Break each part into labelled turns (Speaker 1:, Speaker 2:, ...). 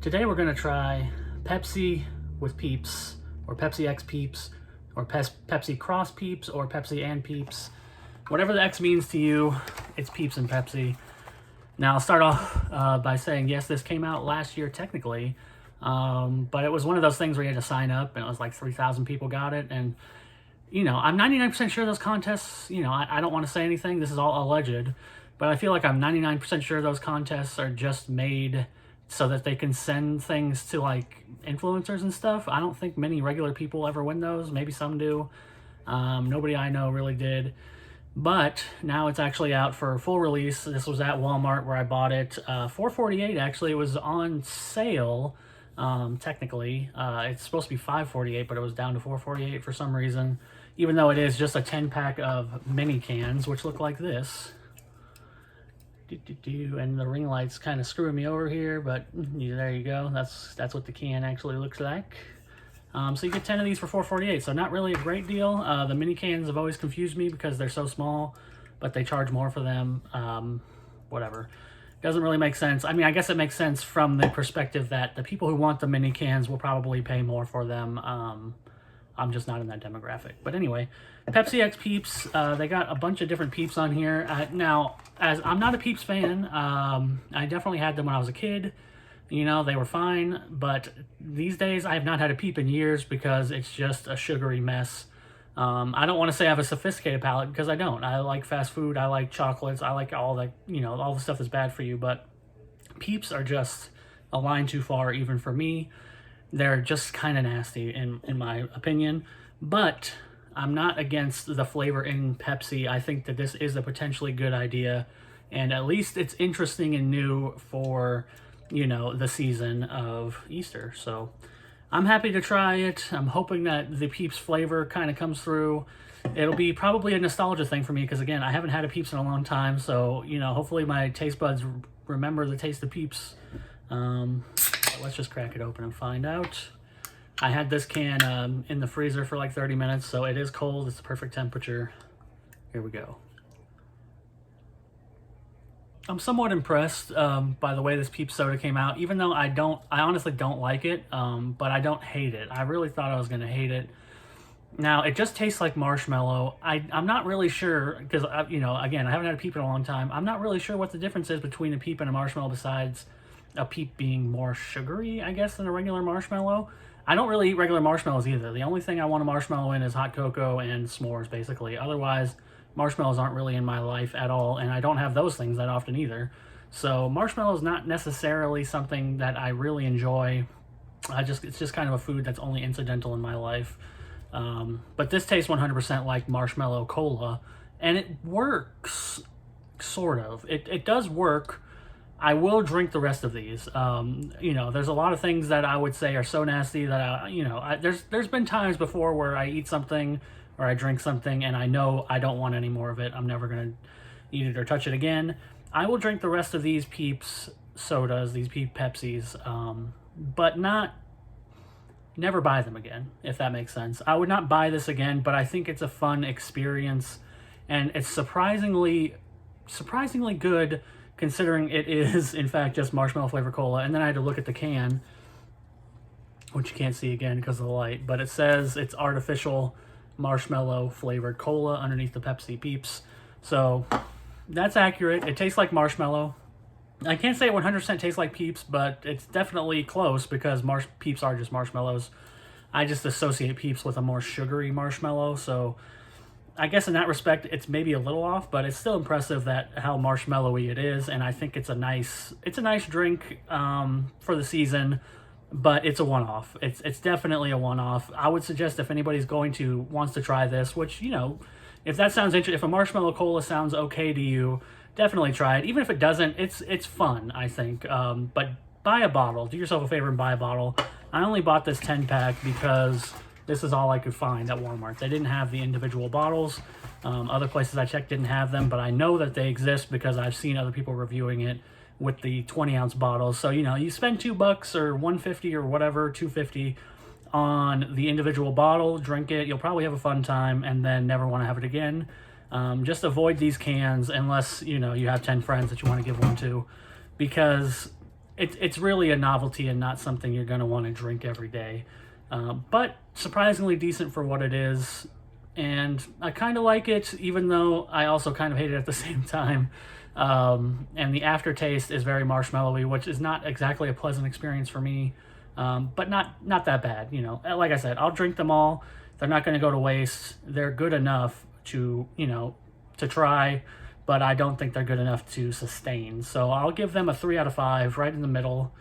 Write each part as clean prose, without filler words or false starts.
Speaker 1: Today we're going to try Pepsi with Peeps, or Pepsi X Peeps, or Pepsi Cross Peeps, or Pepsi and Peeps. Whatever the X means to you, it's Peeps and Pepsi. Now I'll start off by saying, yes, this came out last year technically, but it was one of those things where you had to sign up, and it was like 3,000 people got it, and you know, I'm 99% sure those contests, you know, I don't want to say anything, this is all alleged, but I feel like I'm 99% sure those contests are just made so that they can send things to like influencers and stuff. I don't think many regular people ever win those. Maybe some do. Nobody I know really did. But now it's actually out for full release. This was at Walmart where I bought it. $4.48 actually. It was on sale. Technically, it's supposed to be $5.48, but it was down to $4.48 for some reason. Even though it is just a 10-pack of mini cans, which look like this. And the ring light's kind of screwing me over here, but there you go. That's what the can actually looks like. So you get 10 of these for $4.48, so not really a great deal. The mini cans have always confused me because they're so small, but they charge more for them. Whatever. Doesn't really make sense. I mean, I guess it makes sense from the perspective that the people who want the mini cans will probably pay more for them. I'm just not in that demographic. But anyway, Pepsi X Peeps, they got a bunch of different Peeps on here. Now, as I'm not a Peeps fan, I definitely had them when I was a kid. You know, they were fine, but these days I have not had a Peep in years because it's just a sugary mess. I don't want to say I have a sophisticated palate because I don't. I like fast food, I like chocolates, I like all the, you know, all the stuff that's bad for you, but Peeps are just a line too far even for me. They're just kind of nasty in my opinion, but I'm not against the flavor in Pepsi. I think that this is a potentially good idea, and at least it's interesting and new for, you know, the season of Easter. So I'm happy to try it. I'm hoping that the Peeps flavor kind of comes through. It'll be probably a nostalgia thing for me because, again, I haven't had a Peeps in a long time, so, you know, hopefully my taste buds remember the taste of Peeps. Let's just crack it open and find out. I had this can in the freezer for like 30 minutes, so it is cold. It's the perfect temperature. Here we go. I'm somewhat impressed by the way this Peeps soda came out, even though I honestly don't like it, but I don't hate it. I really thought I was going to hate it. Now, it just tastes like marshmallow. I'm not really sure, because, you know, again, I haven't had a Peep in a long time. I'm not really sure what the difference is between a Peep and a marshmallow besides a Peep being more sugary, I guess, than a regular marshmallow. I don't really eat regular marshmallows either. The only thing I want a marshmallow in is hot cocoa and s'mores, basically. Otherwise, marshmallows aren't really in my life at all, and I don't have those things that often either. So marshmallow is not necessarily something that I really enjoy. It's just kind of a food that's only incidental in my life. But this tastes 100% like marshmallow cola, and it works, sort of. It does work. I will drink the rest of these. You know, there's a lot of things that I would say are so nasty that there's been times before where I eat something or I drink something and I know I don't want any more of it. I'm never gonna eat it or touch it again. I will drink the rest of these Peeps sodas, these Peep Pepsis, but never buy them again, if that makes sense. I would not buy this again, but I think it's a fun experience, and it's surprisingly good, considering it is, in fact, just marshmallow flavor cola. And then I had to look at the can, which you can't see again because of the light, but it says it's artificial marshmallow flavored cola underneath the Pepsi Peeps. So that's accurate. It tastes like marshmallow. I can't say it 100% tastes like Peeps, but it's definitely close because Peeps are just marshmallows. I just associate Peeps with a more sugary marshmallow, so I guess in that respect, it's maybe a little off, but it's still impressive that how marshmallowy it is, and I think it's a nice drink for the season, but it's a one-off. It's definitely a one-off. I would suggest if anybody's wants to try this, which, you know, if that sounds interesting, if a marshmallow cola sounds okay to you, definitely try it. Even if it doesn't, it's fun, I think. But buy a bottle. Do yourself a favor and buy a bottle. I only bought this 10-pack because this is all I could find at Walmart. They didn't have the individual bottles. Other places I checked didn't have them, but I know that they exist because I've seen other people reviewing it with the 20-ounce bottles. So, you know, you spend $2 or $1.50 or whatever, $2.50 on the individual bottle, drink it, you'll probably have a fun time and then never want to have it again. Just avoid these cans unless, you know, you have 10 friends that you want to give one to, because it's really a novelty and not something you're going to want to drink every day. But surprisingly decent for what it is. And I kind of like it, even though I also kind of hate it at the same time. And the aftertaste is very marshmallowy, which is not exactly a pleasant experience for me, but not that bad. You know, like I said, I'll drink them all. They're not going to go to waste. They're good enough to, you know, to try, but I don't think they're good enough to sustain. So I'll give them a 3 out of 5, right in the middle.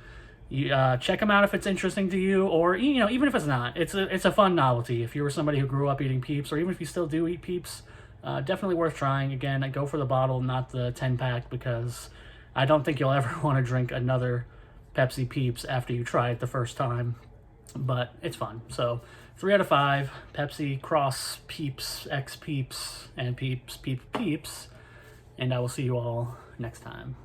Speaker 1: You check them out if it's interesting to you, or you know, even if it's not, it's a fun novelty. If you were somebody who grew up eating Peeps, or even if you still do eat Peeps, definitely worth trying. Again, I go for the bottle, not the 10-pack, because I don't think you'll ever want to drink another Pepsi Peeps after you try it the first time. But it's fun. So 3 out of 5. Pepsi cross Peeps X Peeps and Peeps Peeps, and I will see you all next time.